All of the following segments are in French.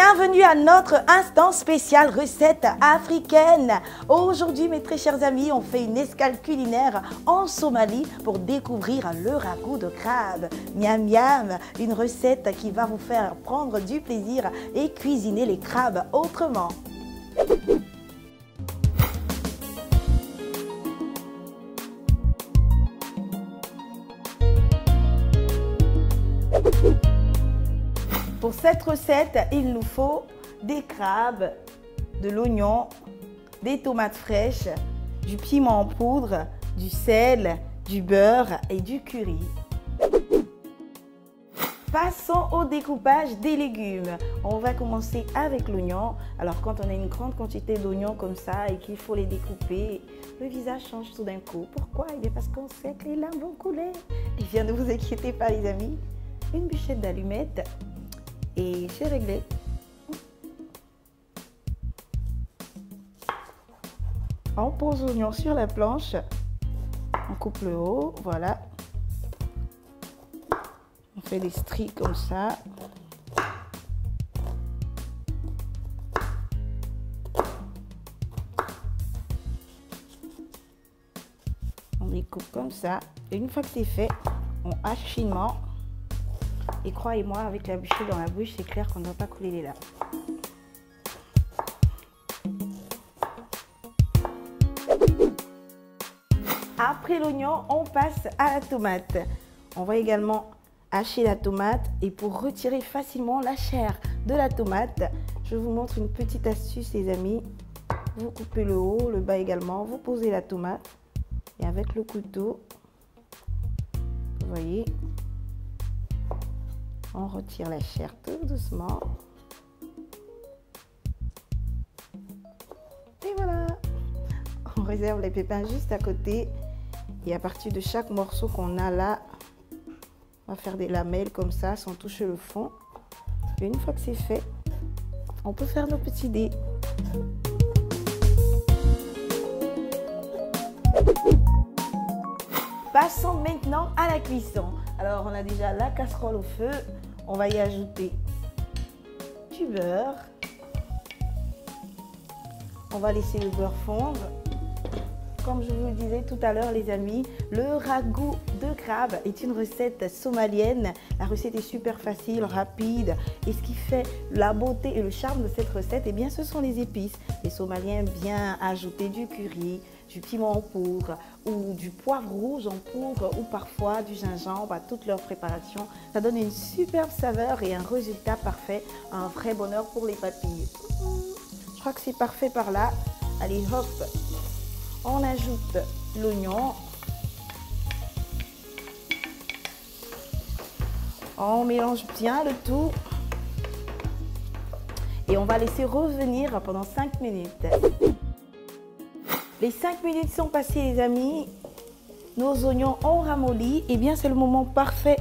Bienvenue à notre instant spécial recette africaine. Aujourd'hui, mes très chers amis, on fait une escale culinaire en Somalie pour découvrir le ragoût de crabe. Miam miam, une recette qui va vous faire prendre du plaisir et cuisiner les crabes autrement. Pour cette recette, il nous faut des crabes, de l'oignon, des tomates fraîches, du piment en poudre, du sel, du beurre et du curry. Passons au découpage des légumes. On va commencer avec l'oignon. Alors quand on a une grande quantité d'oignons comme ça et qu'il faut les découper, le visage change tout d'un coup. Pourquoi? Eh bien parce qu'on sait que les larmes vont couler. Et bien ne vous inquiétez pas les amis, une bûchette d'allumettes. Et c'est réglé. On pose l'oignon sur la planche. On coupe le haut, voilà. On fait des stries comme ça. On découpe comme ça. Et une fois que c'est fait, on hache finement. Et croyez-moi, avec la bûchette dans la bouche, c'est clair qu'on ne va pas couler les larmes. Après l'oignon, on passe à la tomate. On va également hacher la tomate. Et pour retirer facilement la chair de la tomate, je vous montre une petite astuce les amis. Vous coupez le haut, le bas également. Vous posez la tomate. Et avec le couteau, vous voyez, on retire la chair tout doucement. Et voilà. On réserve les pépins juste à côté. Et à partir de chaque morceau qu'on a là, on va faire des lamelles comme ça sans toucher le fond. Et une fois que c'est fait, on peut faire nos petits dés. Passons maintenant à la cuisson. Alors on a déjà la casserole au feu. On va y ajouter du beurre. On va laisser le beurre fondre. Comme je vous le disais tout à l'heure les amis, le ragoût de crabe est une recette somalienne. La recette est super facile, rapide. Et ce qui fait la beauté et le charme de cette recette, eh bien, ce sont les épices. Les Somaliens aiment bien ajouter du curry, du piment en poudre ou du poivre rouge en poudre ou parfois du gingembre à toute leur préparation. Ça donne une superbe saveur et un résultat parfait, un vrai bonheur pour les papilles. Je crois que c'est parfait par là. Allez hop, on ajoute l'oignon. On mélange bien le tout. Et on va laisser revenir pendant 5 minutes. Les 5 minutes sont passées les amis. Nos oignons ont ramolli. Et bien c'est le moment parfait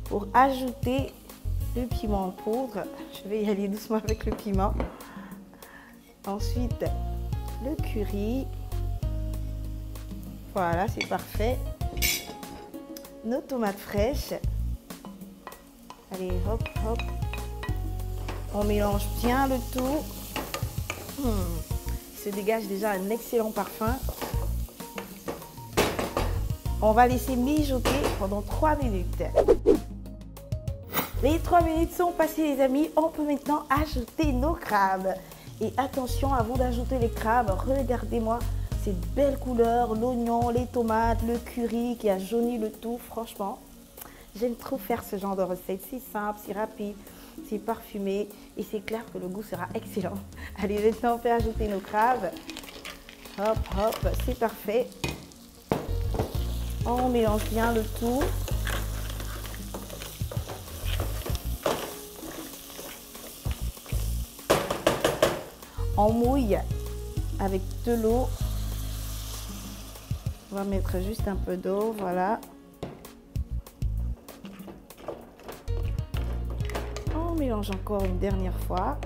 pour ajouter le piment en poudre. Je vais y aller doucement avec le piment. Ensuite, le curry. Voilà, c'est parfait. Nos tomates fraîches. Allez, hop, hop. On mélange bien le tout. Il se dégage déjà un excellent parfum. On va laisser mijoter pendant 3 minutes. Les 3 minutes sont passées les amis. On peut maintenant ajouter nos crabes. Et attention, avant d'ajouter les crabes, regardez-moi cette belle couleur, l'oignon, les tomates, le curry qui a jauni le tout. Franchement, j'aime trop faire ce genre de recette. C'est simple, c'est rapide, c'est parfumé et c'est clair que le goût sera excellent. Allez, maintenant on peut ajouter nos crabes. Hop, hop, c'est parfait. On mélange bien le tout. On mouille avec de l'eau. On va mettre juste un peu d'eau, voilà. On mélange encore une dernière fois.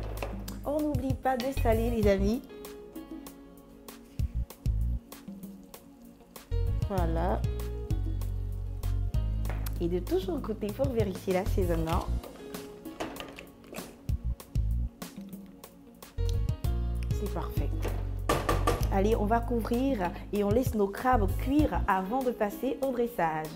On n'oublie pas de saler les amis. Voilà. Et de toujours goûter pour vérifier l'assaisonnement. c'est parfait. Allez, on va couvrir et on laisse nos crabes cuire avant de passer au dressage.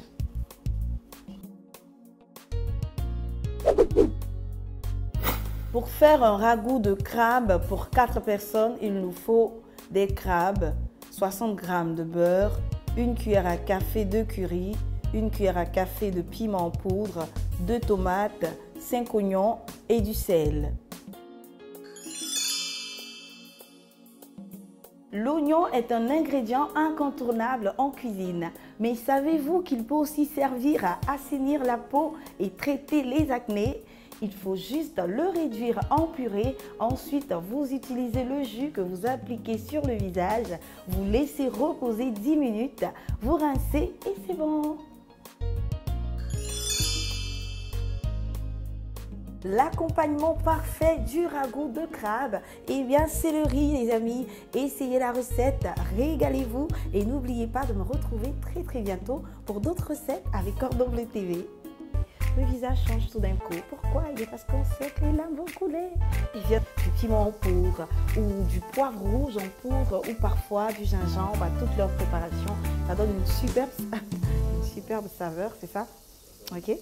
Pour faire un ragoût de crabe pour 4 personnes, il nous faut des crabes, 60 g de beurre, 1 cuillère à café de curry, 1 cuillère à café de piment en poudre, 2 tomates, 5 oignons et du sel. L'oignon est un ingrédient incontournable en cuisine, mais savez-vous qu'il peut aussi servir à assainir la peau et traiter les acnés? Il faut juste le réduire en purée. Ensuite, vous utilisez le jus que vous appliquez sur le visage, vous laissez reposer 10 minutes, vous rincez et c'est bon. L'accompagnement parfait du ragoût de crabe, eh bien c'est le riz les amis. Essayez la recette, régalez-vous et n'oubliez pas de me retrouver très bientôt pour d'autres recettes avec Cordon Bleu TV. Le visage change tout d'un coup. Pourquoi? Parce qu'on sait que les larmes vont couler. Il vient du piment en poudre ou du poivre rouge en poudre ou parfois du gingembre à toute leur préparation. Ça donne une superbe saveur, c'est ça? Ok?